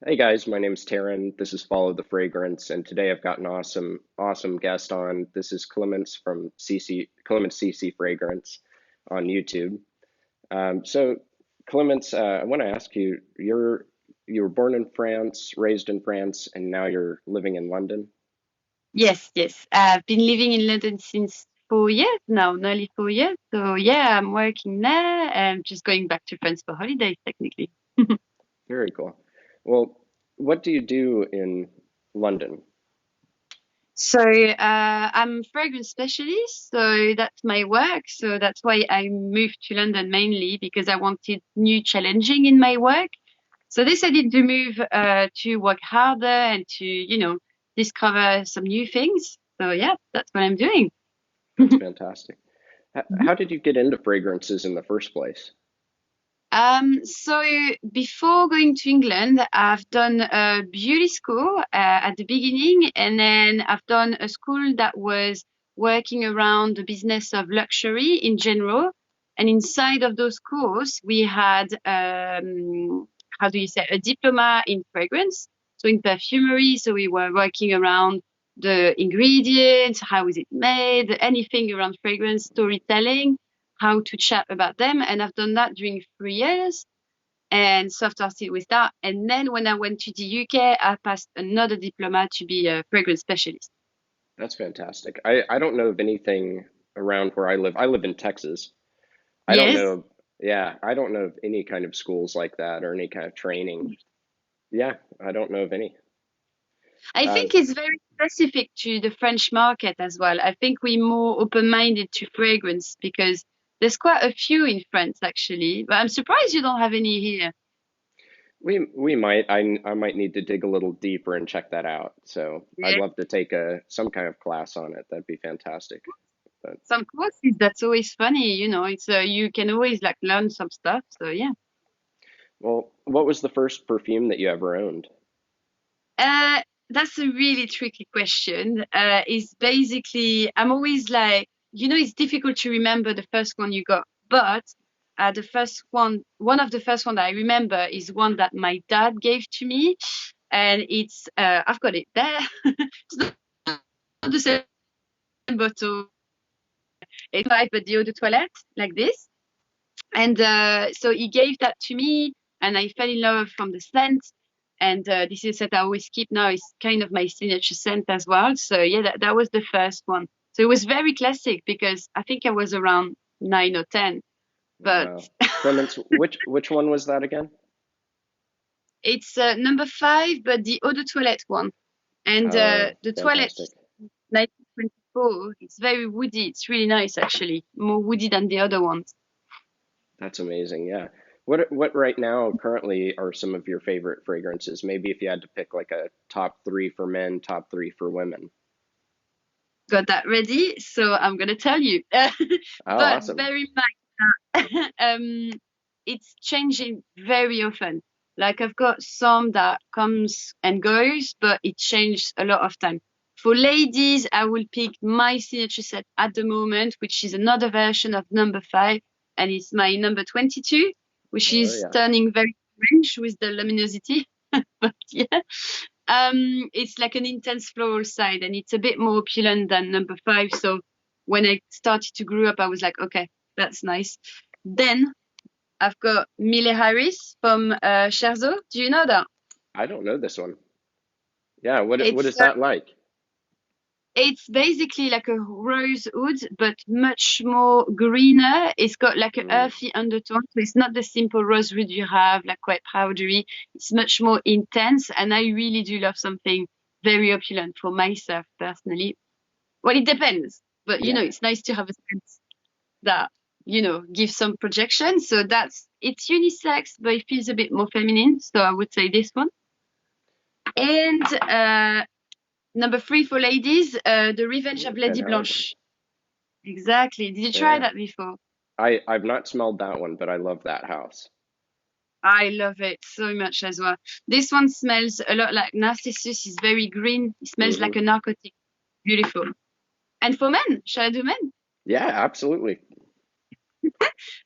Hey guys, my name's Taryn. This is Follow the Fragrance, and today I've got an awesome guest on. This is Clemence from Clemence CC Fragrance on YouTube. So, Clemence, I want to ask you, you were born in France, raised in France, and now you're living in London. Yes, yes. I've been living in London since 4 years now, nearly 4 years. So yeah, I'm working there and just going back to France for holidays, technically. Very cool. Well, what do you do in London? So I'm a fragrance specialist, so that's my work. So that's why I moved to London mainly because I wanted new challenging in my work. So decided to move to work harder and to, discover some new things. So yeah, that's what I'm doing. That's fantastic. How did you get into fragrances in the first place? So before going to England, I've done a beauty school at the beginning, and then I've done a school that was working around the business of luxury in general. And inside of those schools, we had how do you say, a diploma in fragrance, so in perfumery. So we were working around the ingredients, how is it made, anything around fragrance, storytelling, how to chat about them. And I've done that during 3 years. And so I started with that. And then when I went to the UK, I passed another diploma to be a fragrance specialist. That's fantastic. I don't know of anything around where I live. I live in Texas. I don't Yes. know. Yeah, I don't know of any kind of schools like that or any kind of training. Yeah, I don't know of any. I Uh, think it's very specific to the French market as well. I think we're more open-minded to fragrance because there's quite a few in France actually, but I'm surprised you don't have any here. we might. I might need to dig a little deeper and check that out. So I'd Yeah. love to take a some kind of class on it. That'd be fantastic. But Some courses, that's always funny, it's you can always like learn some stuff. So yeah. well, what was the first perfume that you ever owned? Uh, that's a really tricky question. Is basically, I'm always like, it's difficult to remember the first one you got, but the first one of the first one that I remember is one that my dad gave to me, and I've got it there. It's not the same bottle, it's like, but the eau de toilette, like this. And so he gave that to me, and I fell in love from the scent. And this is that I always keep now. It's kind of my signature scent as well. So yeah, that was the first one. So it was very classic because I think I was around 9 or 10. But Wow. Clements, which one was that again? it's number 5, but the eau de toilette one. And Oh, the toilet fantastic. 1924, it's very woody. It's really nice actually, more woody than the other ones. That's amazing. Yeah. What right now currently are some of your favorite fragrances? Maybe if you had to pick like a top three for men, top three for women. Got that ready, so I'm gonna tell you. Oh, But awesome. bear in mind, it's changing very often. Like I've got some that comes and goes, but it changes a lot of time. For ladies, I will pick my signature set at the moment, which is another version of number 5, and it's my number 22, which Oh is yeah. turning very orange with the luminosity. But yeah, it's like an intense floral side, and it's a bit more opulent than number 5. So when I started to grow up, I was like, okay, that's nice. Then I've got Mille Harris from Scherzo. Do you know that? I don't know this one. Yeah, what It's is that like? it's basically like a rose wood, but much more greener. It's got like an Mm, earthy undertone, so it's not the simple rose wood you have, like quite powdery. It's much more intense, and I really do love something very opulent for myself personally. Well, it depends, but yeah. it's nice to have a sense that gives some projection. So it's unisex, but it feels a bit more feminine. So I would say this one. And number 3 for ladies, the Revenge of Ooh, Lady Penhaligon. Blanche. Exactly. Did you try Yeah. that before? I've not smelled that one, but I love that house. I love it so much as well. This one smells a lot like Narcissus. It's very green. It smells Hmm. like a narcotic. Beautiful. And for men, shall I do men? Yeah, absolutely.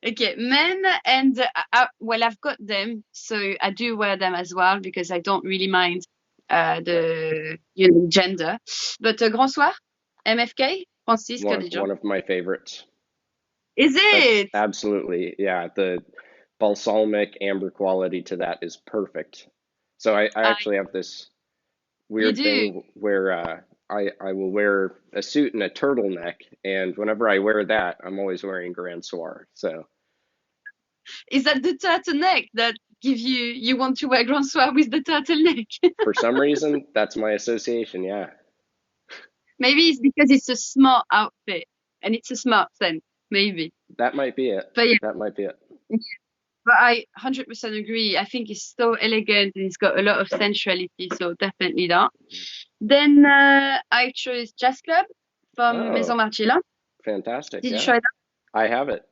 Okay, men and well, I've got them, so I do wear them as well because I don't really mind Right. the gender. But Grand Soir, MFK, Francis One Khadija. of my favorites. Is That's it? absolutely, yeah. The balsamic amber quality to that is perfect. So I Uh, actually have this you weird do. thing where I will wear a suit and a turtleneck, and whenever I wear that, I'm always wearing Grand Soir. So Is that the turtleneck that give you want to wear Grand Soir with the turtleneck? for some reason, that's my association. Yeah, Maybe it's because it's a smart outfit and it's a smart scent. Maybe. that might be it. But yeah. That might be it. But I 100% agree. I think it's so elegant and it's got a lot of sensuality, so definitely that. Then I chose Jazz Club from Maison Oh, Margiela. fantastic. Did you Yeah, try that? I have it.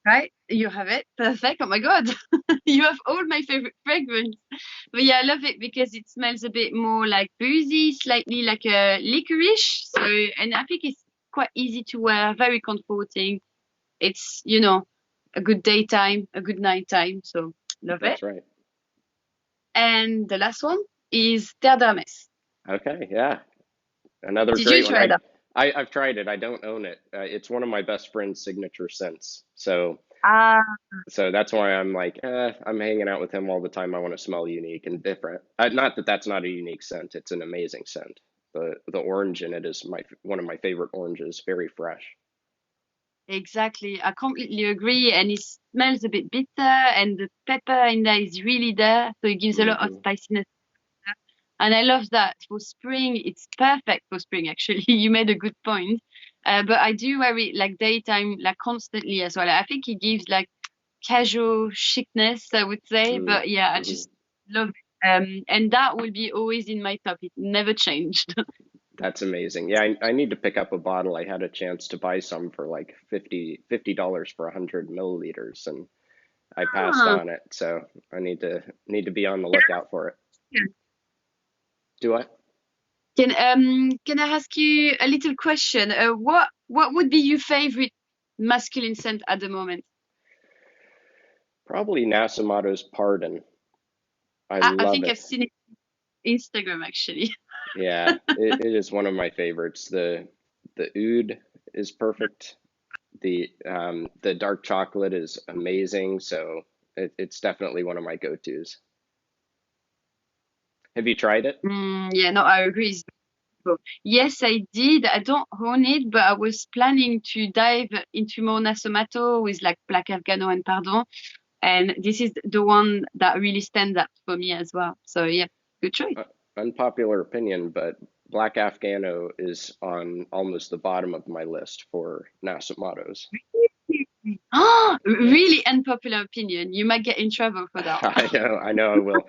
Right? You have it. Perfect. Oh my God. You have all my favorite fragrance. But yeah, I love it because it smells a bit more like boozy, slightly like a licorice. So, and I think it's quite easy to wear, very comforting. It's, a good daytime, a good nighttime. So, love it. That's right. And the last one is Terre d'Hermès. Okay, yeah. Another Did you great one. try that? I've tried it. I don't own it. It's one of my best friend's signature scents. Ah, So that's why I'm like, I'm hanging out with him all the time. I want to smell unique and different. Not that that's not a unique scent. It's an amazing scent. The orange in it is my one of my favorite oranges. Very fresh. exactly. I completely agree. And it smells a bit bitter, and the pepper in there is really there. So it gives a lot of Hmm. spiciness. And I love that. For spring, it's perfect for spring, actually. You made a good point. But I do wear it like daytime, like constantly as well. I think it gives like casual chicness, I would say. But yeah, I Mm-hmm. just love it. And that will be always in my top. It never changed. That's amazing. Yeah, I need to pick up a bottle. I had a chance to buy some for like $50 for 100 milliliters, and I passed Ah, on it. So I need to be on the lookout for it. yeah. Do I? Can I ask you a little question? What would be your favorite masculine scent at the moment? Probably Nasamato's Pardon. I I love think it. I've seen it on Instagram actually. Yeah, it is one of my favorites. The oud is perfect. The dark chocolate is amazing. So it's definitely one of my go-tos. Have you tried it? Yeah, no, I agree. It's beautiful. Yes, I did. I don't own it, but I was planning to dive into more Nasomato with like Black Afghano and Pardon. And this is the one that really stands out for me as well. So yeah, good choice. Uh, Unpopular opinion, but Black Afghano is on almost the bottom of my list for Nasamatos. Oh, Yeah. really unpopular opinion. You might get in trouble for that. I know I will.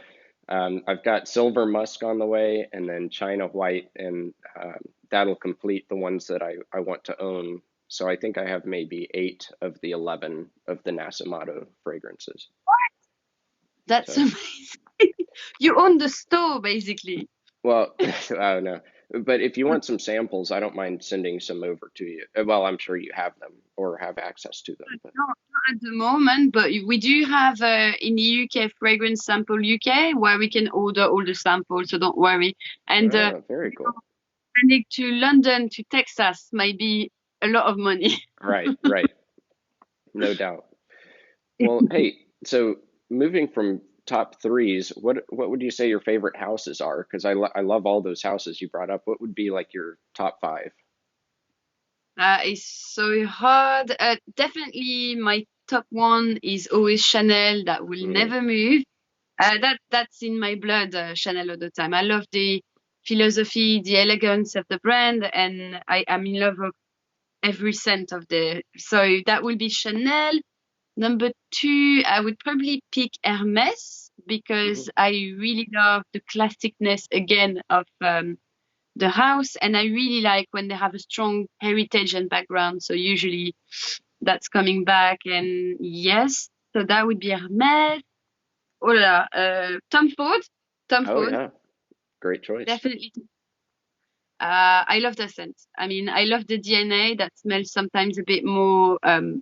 I've got Silver Musk on the way, and then China White, and that'll complete the ones that I want to own. So I think I have maybe 8 of the 11 of the Nasamato fragrances. That's So, amazing. You own the store basically. well, I don't know. But if you want some samples, I don't mind sending some over to you. Well, I'm sure you have them or have access to them. But Not at the moment, but we do have in the UK Fragrance Sample UK where we can order all the samples, so don't worry. And very cool. sending to London to Texas might be a lot of money. Right, right. No doubt. Well, hey, so moving from top threes, what would you say your favorite houses are? Because I love all those houses you brought up. What would be like your top five? It's so hard. Definitely my top one is always Chanel. That will Hmm. never move. That's in my blood, Chanel all the time. I love the philosophy, the elegance of the brand, and I am in love with every scent of the. So that will be Chanel. Number two, I would probably pick Hermes Hmm. because I really love the classicness again of the house, and I really like when they have a strong heritage and background. So usually that's coming back, and yes, so that would be Hermes. Oh là là, Tom Ford, Tom Oh Ford, yeah, great choice. definitely. I love the scent. I mean, I love the DNA that smells sometimes a bit more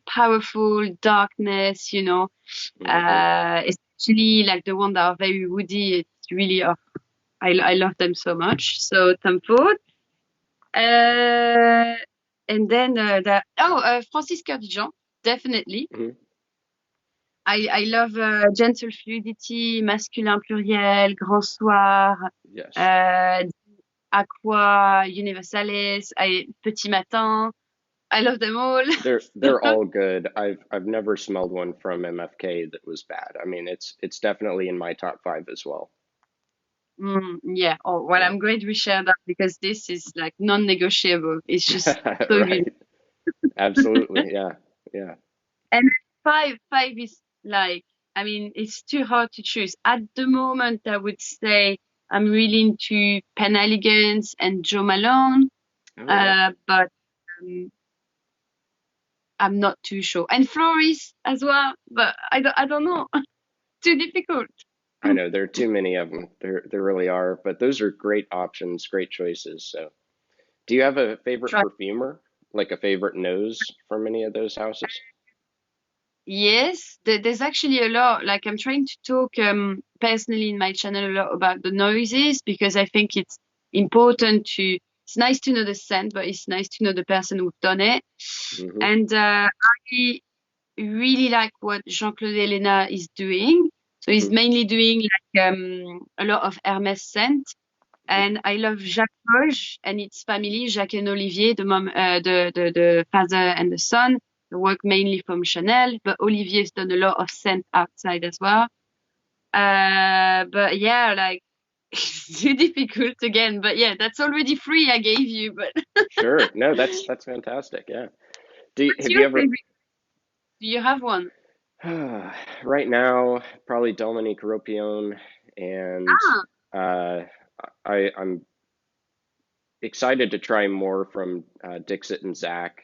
powerful, darkness, Hmm. especially like the one that are very woody. It's really, I love them so much. So Tom Ford. Uh, and then Francis Kurkdjian, definitely. Hmm. I love gentle fluidity, masculin pluriel, grand soir, Yes. uh, aqua, universalis, petit matin. I love them all. They're all good. I've never smelled one from MFK that was bad. I mean, it's definitely in my top five as well. Yeah. Oh, well, Yeah. I'm glad we share that because this is like non-negotiable. It's just so good. Right. Absolutely. Yeah. Yeah. And five is like, I mean, it's too hard to choose. At the moment, I would say I'm really into Penhaligon's and Jo Malone, Oh yeah. but um, I'm not too sure. And Floris as well, but I don't know. Too difficult. I know there are too many of them. There really are, but those are great options, great choices. So, do you have a favorite Try. perfumer, like a favorite nose from any of those houses? Yes, there's actually a lot. Like I'm trying to talk personally in my channel a lot about the noises because I think it's important to. It's nice to know the scent, but it's nice to know the person who've done it. Hmm. And I really like what Jean-Claude Helena is doing. So he's Hmm. mainly doing like a lot of Hermès scent. Hmm. And I love Jacques Polge and its family, Jacques and Olivier, the father and the son. They work mainly from Chanel, but Olivier's done a lot of scent outside as well. But yeah, like it's too difficult again. But yeah, that's already three I gave you. But Sure. No, that's fantastic. Yeah. what's Have your you ever? favorite? Do you have one? Right now, probably Dominique Ropion, and Ah, uh, I'm excited to try more from Dixit and Zach.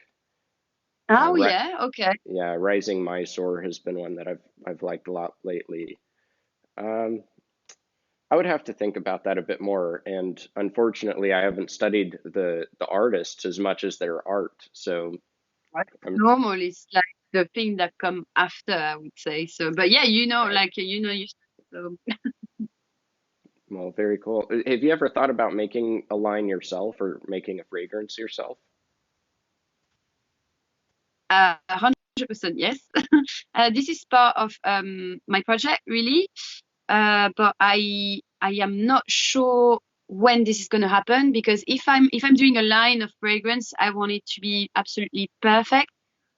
oh Right, yeah, okay. yeah, Rising Mysore has been one that I've liked a lot lately. Um, I would have to think about that a bit more, and unfortunately, I haven't studied the artists as much as their art. So Right. I'm Normal is like the thing that come after, I would say. So, but yeah, right. you. So, Well, very cool. Have you ever thought about making a line yourself or making a fragrance yourself? 100% yes. This is part of my project, really. But I am not sure when this is going to happen because if I'm doing a line of fragrance, I want it to be absolutely perfect.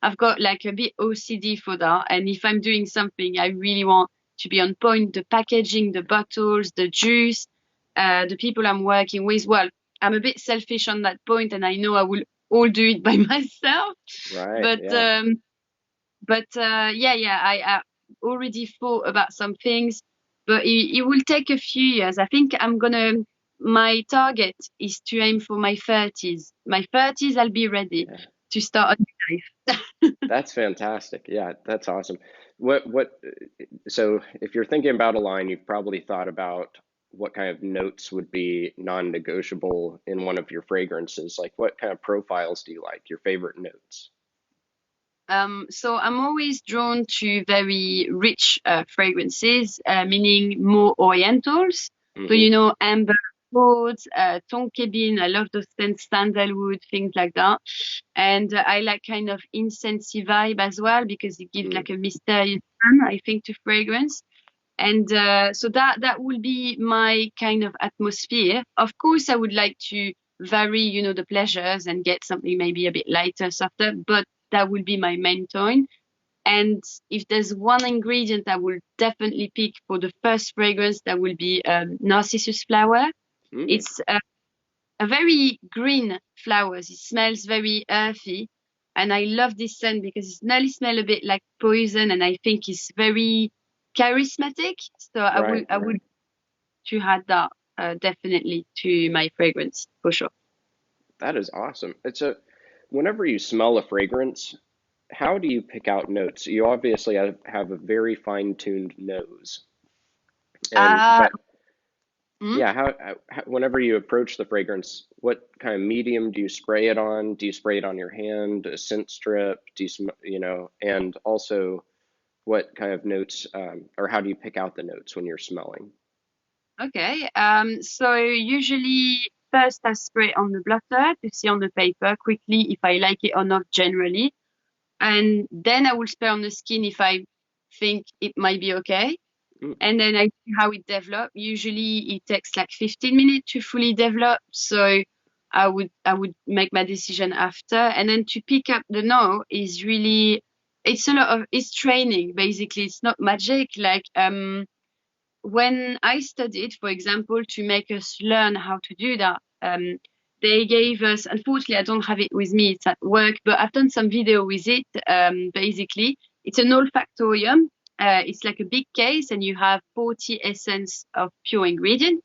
I've got like a bit OCD for that, and if I'm doing something, I really want to be on point. The packaging, the bottles, the juice, the people I'm working with. Well, I'm a bit selfish on that point, and I know I will all do it by myself. Right. But Yeah. yeah, I already thought about some things, but it will take a few years. I think my target is to aim for my 30s. My 30s, I'll be ready Yeah. to start a new life. That's fantastic. Yeah, that's awesome. What so if you're thinking about a line, you've probably thought about what kind of notes would be non-negotiable in one of your fragrances. Like what kind of profiles do you like? Your favorite notes? So I'm always drawn to very rich fragrances, meaning more orientals. So, Hmm. amber woods, tonka I love those scents, sandalwood, things like that. And I like kind of incensey vibe as well because it gives Mm. like a mysterious fun, I think, to fragrance. And so that will be my kind of atmosphere. Of course, I would like to vary, the pleasures and get something maybe a bit lighter, softer, but that will be my main tone. And if there's one ingredient I will definitely pick for the first fragrance, that will be narcissus flower. Mm. It's a very green flowers. It smells very earthy. And I love this scent because it nearly smell a bit like poison and I think it's very charismatic. So Right, I right. would to add that definitely to my fragrance for sure. That is awesome. Whenever you smell a fragrance, how do you pick out notes? You obviously have a very fine-tuned nose. And Uh, but Mm? Yeah, whenever you approach the fragrance, what kind of medium do you spray it on? Do you spray it on your hand, a scent strip? Do you, and also what kind of notes, or how do you pick out the notes when you're smelling? Okay. So usually first I spray on the blotter to see on the paper quickly if I like it or not generally. And then I will spray on the skin if I think it might be okay. Mm, And then I see how it develops. Usually it takes like 15 minutes to fully develop. So I would make my decision after. And then to pick up the no is really it's a lot of it's training basically. It's not magic. Like when I studied, for example, to make us learn how to do that, they gave us, unfortunately, I don't have it with me, it's at work, but I've done some video with it. Basically, it's an olfactorium. It's like a big case, and you have 40 essence of pure ingredient.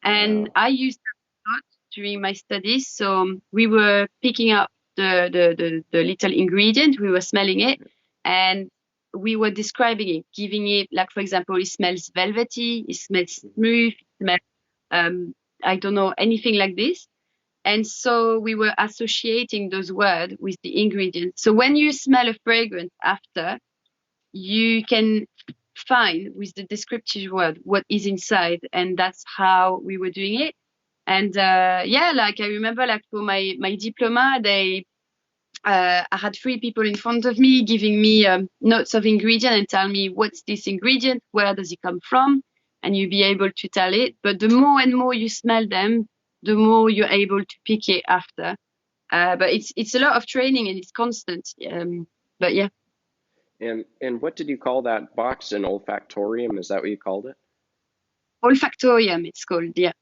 And wow. I used that a lot during my studies. So we were picking up the little ingredient, we were smelling it, and we were describing it, giving it, like, for example, it smells velvety, it smells Mhm. smooth, it smells, I don't know, anything like this. And so we were associating those words with the ingredients. So when you smell a fragrance after, you can find with the descriptive word what is inside. And that's how we were doing it. And yeah, like I remember, like for my diploma, I had three people in front of me giving me notes of ingredient and tell me what's this ingredient, where does it come from, and you be able to tell it. But the more and more you smell them, the more you're able to pick it after. But it's a lot of training and it's constant. But yeah, And what did you call that box? An olfactorium? Is that what you called it? olfactorium it's called. Yeah.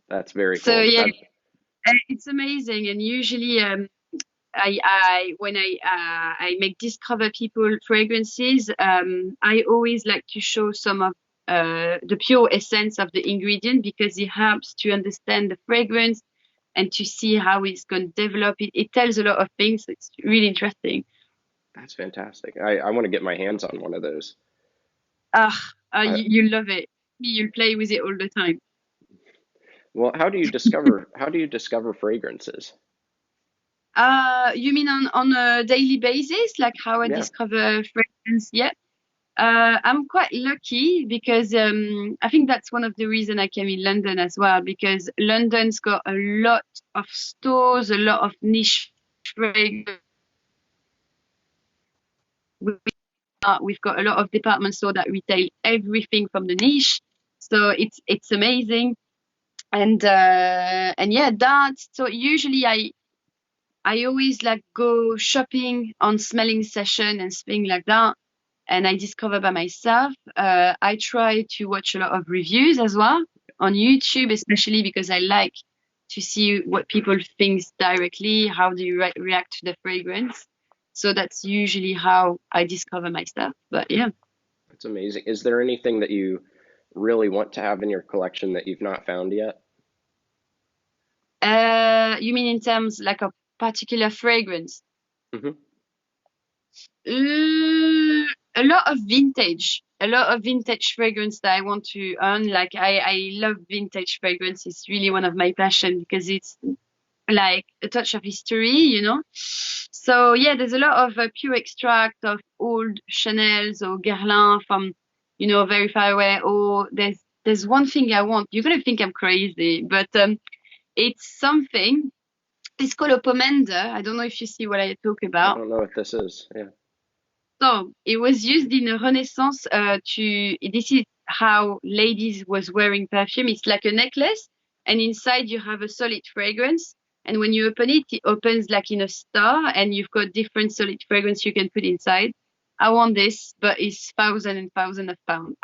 That's very So cool. yeah, it's amazing. And usually, I when I make discover people fragrances, I always like to show some of the pure essence of the ingredient because it helps to understand the fragrance and to see how it's going to develop. It tells a lot of things. So it's really interesting. That's fantastic. I want to get my hands on one of those. Ah, I, you love it. You'll play with it all the time. well, how do you discover fragrances? You mean on a daily basis, like how I Yeah, discover fragrance? Yeah. I'm quite lucky because I think that's one of the reason I came in London as well, because London's got a lot of stores, a lot of niche fragrance. We've got a lot of department store that retail everything from the niche, so it's amazing. And yeah, that so usually I always like go shopping on smelling session and things like that. And I discover by myself. I try to watch a lot of reviews as well on YouTube, especially because I like to see what people think directly. How do you react to the fragrance? So that's usually how I discover my stuff. But yeah, that's amazing. Is there anything that you really want to have in your collection that you've not found yet? you mean in terms like a particular fragrance? Hmm. A lot of vintage fragrance that I want to earn. Like I love vintage fragrance. It's really one of my passion because it's like a touch of history, you know. So yeah, there's a lot of pure extract of old Chanel's or Guerlain from, very far away. Or there's one thing I want. You're gonna think I'm crazy, but it's something. It's called a pomander. I don't know if you see what I talk I about. don't know what this is. Yeah. So it was used in the Renaissance to. This is how ladies was wearing perfume. It's like a necklace, and inside you have a solid fragrance. And when you open it, it opens like in a star, and you've got different solid fragrance you can put inside. I want this, but it's thousand and thousand of pounds.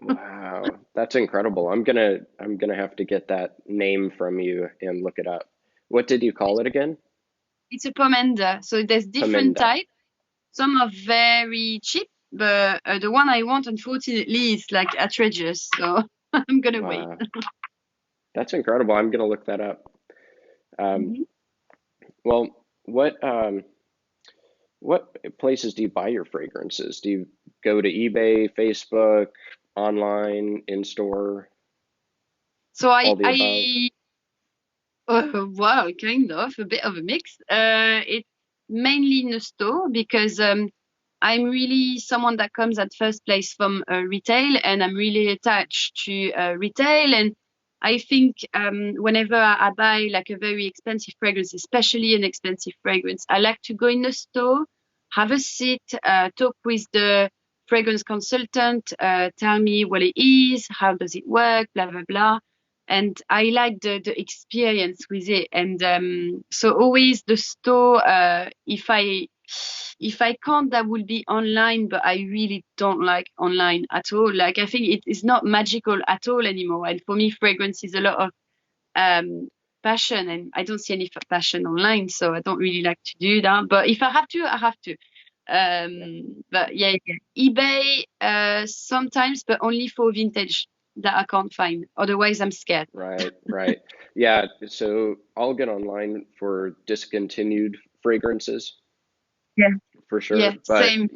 Wow, that's incredible. I'm gonna have to get that name from you and look it up. What did you call it again? It's a pomander, so there's different Paminda. types. Some are very cheap, but the one I want, unfortunately, is like outrageous. So I'm gonna wait. Wow, that's incredible. I'm gonna look that up. Um, Mhm. well, what places do you buy your fragrances? Do you go to eBay, Facebook, online, in store? So All the above? well, kind of a bit of a mix. It's mainly in the store because I'm really someone that comes at first place from retail, and I'm really attached to retail. And I think whenever I buy like a very expensive fragrance, especially an expensive fragrance, I like to go in the store, have a seat, talk with the fragrance consultant, tell me what it is, how does it work, blah blah blah. And I like the experience with it. And so always the store, if I can't, that will be online, but I really don't like online at all. Like I think it is not magical at all anymore. And for me, fragrance is a lot of um passion, and I don't see any passion online, so I don't really like to do that. But if I have to, I have to. Yeah. But yeah, yeah. eBay sometimes, but only for vintage that I can't find. Otherwise, I'm scared. Right, right. Yeah, so I'll get online for discontinued fragrances Yeah. for Yeah, sure. same.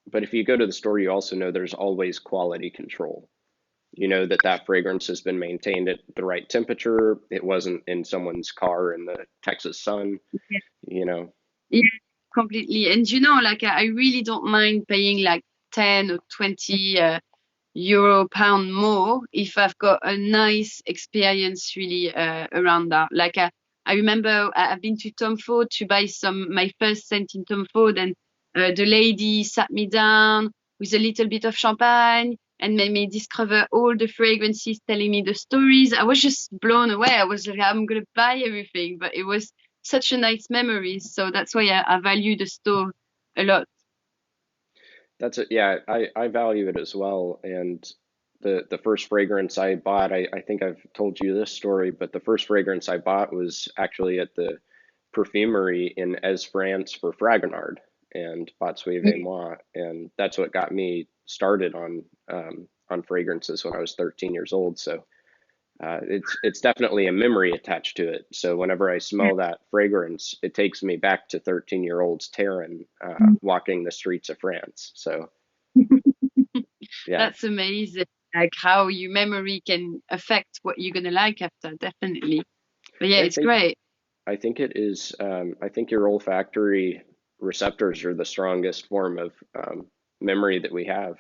But if you go to the store, you also know there's always quality control. You know that that fragrance has been maintained at the right temperature. It wasn't in someone's car in the Texas sun, Yeah, you know. yeah, completely. And like I really don't mind paying like 10 or 20 euro pound more if I've got a nice experience really around that. Like I remember I've been to Tom Ford to buy some my first scent in Tom Ford, and the lady sat me down with a little bit of champagne and made me discover all the fragrances, telling me the stories. I was just blown away. I was like, I'm gonna buy everything, but it was such a nice memory. So that's why I value the store a lot. That's it. Yeah, I value it as well. And the first fragrance I bought, I think I've told you this story, but the first fragrance I bought was actually at the perfumery in Ez France for Fragonard and bought Suave Moi, and that's what got me started on fragrances when I was 13 years old. So it's definitely a memory attached to it. So whenever I smell that fragrance, it takes me back to 13-year-old Taryn walking the streets of France. So yeah, That's amazing. Like how your memory can affect what you're gonna like after, definitely. But yeah, I it's think great. I think it is. I think your olfactory receptors are the strongest form of memory that we have.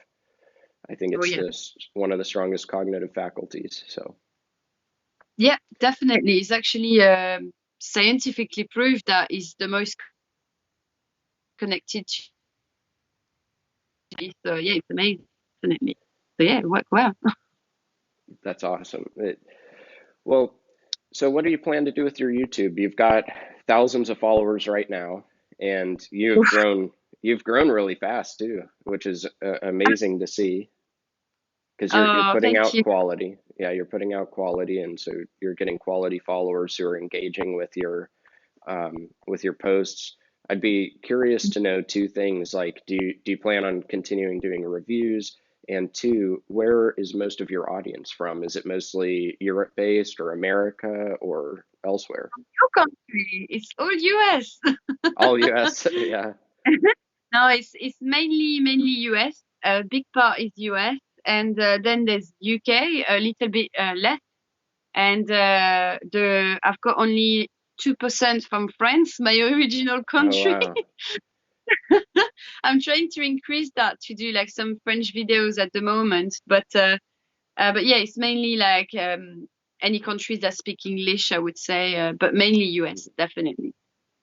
I think Oh it's yeah. this one of the strongest cognitive faculties. So Yeah, definitely. It's actually scientifically proved that is the most connected to you. So yeah, it's amazing, definitely. So yeah, it worked well. that's awesome. Well, so what do you plan to do with your YouTube? You've got thousands of followers right now, and you've grown really fast too, which is amazing to see because you're Oh, putting thank out you. quality. Yeah, you're putting out quality, and so you're getting quality followers who are engaging with your posts. I'd be curious to know two things, like do you plan on continuing doing reviews? And two, where is most of your audience from? Is it mostly Europe based or America or elsewhere? Your country, it's all US. All US, yeah. No, it's mainly US. A big part is US, and then there's UK, a little bit less. And the I've got only 2% from France, my original Oh country. wow, I'm trying to increase that to do like some French videos at the moment, but yeah, it's mainly like any countries that speak English, I would say, but mainly US, definitely.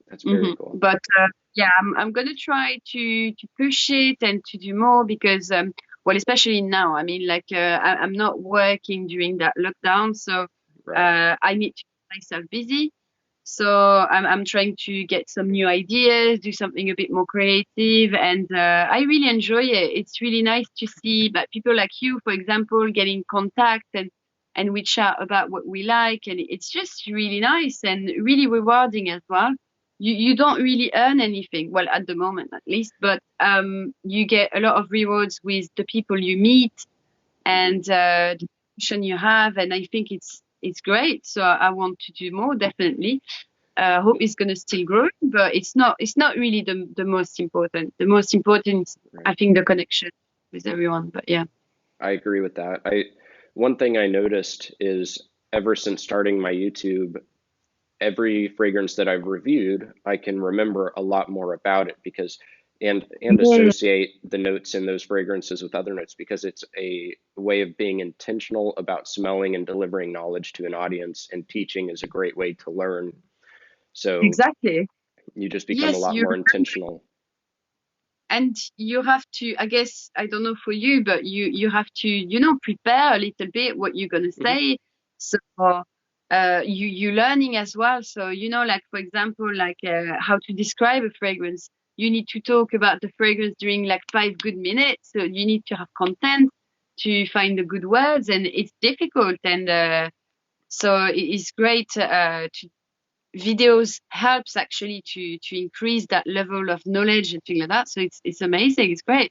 that's very cool. But yeah, I'm gonna try to push it and to do more because well, especially now. I mean, like I'm not working during that lockdown, so Right. I need to keep myself busy. So I'm trying to get some new ideas, do something a bit more creative, and I really enjoy it. It's really nice to see that people like you, for example, get in contact and we chat about what we like, and it's just really nice and really rewarding as well. You don't really earn anything, well, at the moment at least, but you get a lot of rewards with the people you meet Hmm. and the connection you have, and I think it's great. So I want to do more, definitely. Hope it's going to still grow, but it's not really the most important. The most important is, Right. I think, the connection with everyone. But yeah. I agree with that. I One thing I noticed is ever since starting my YouTube, every fragrance that I've reviewed, I can remember a lot more about it because and Yeah, associate the notes in those fragrances with other notes because it's a way of being intentional about smelling and delivering knowledge to an audience, and teaching is a great way to learn. So exactly. you just become a Yes, lot you more intentional. and you have to, I guess, I don't know for you, but you have to, prepare a little bit what you're gonna Hmm. say. So you learning as well. So like for example, like how to describe a fragrance. You need to talk about the fragrance during like 5 good minutes. So you need to have content to find the good words, and it's difficult. And so it's great to videos helps actually to increase that level of knowledge and things like that. So it's amazing. It's great.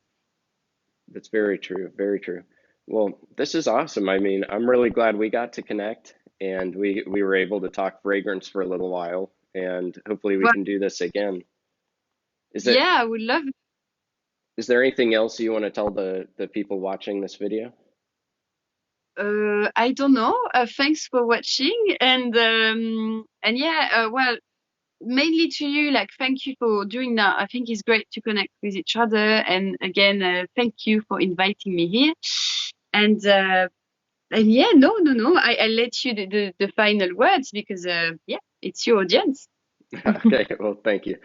That's very true. Very true. Well, this is awesome. I mean, I'm really glad we got to connect and we were able to talk fragrance for a little while, and hopefully we Well, can do this again. Is there yeah, I would love. is there anything else you want to tell the people watching this video? I don't know. Thanks for watching, and yeah, well, mainly to you. Like, thank you for doing that. I think it's great to connect with each other. And again, thank you for inviting me here. And yeah, no. I let you the final words because yeah, it's your audience. Okay, well, thank you.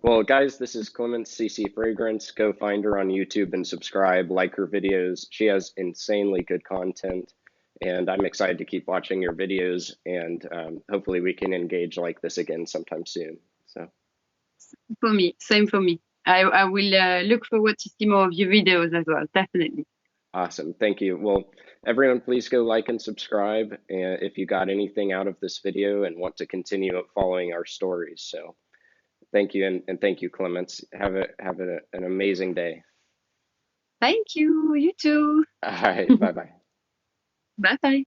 Well, guys, this is Clémence CC Fragrance. Go find her on YouTube and subscribe, like her videos. She has insanely good content, and I'm excited to keep watching your videos. And hopefully, we can engage like this again sometime soon. So For me, same for me. I will look forward to see more of your videos as well, definitely. awesome. Thank you. Well, everyone, please go like and subscribe if you got anything out of this video and want to continue following our stories. So thank you, and thank you, Clements. An amazing day. Thank you. You too. All right, bye bye. Bye bye.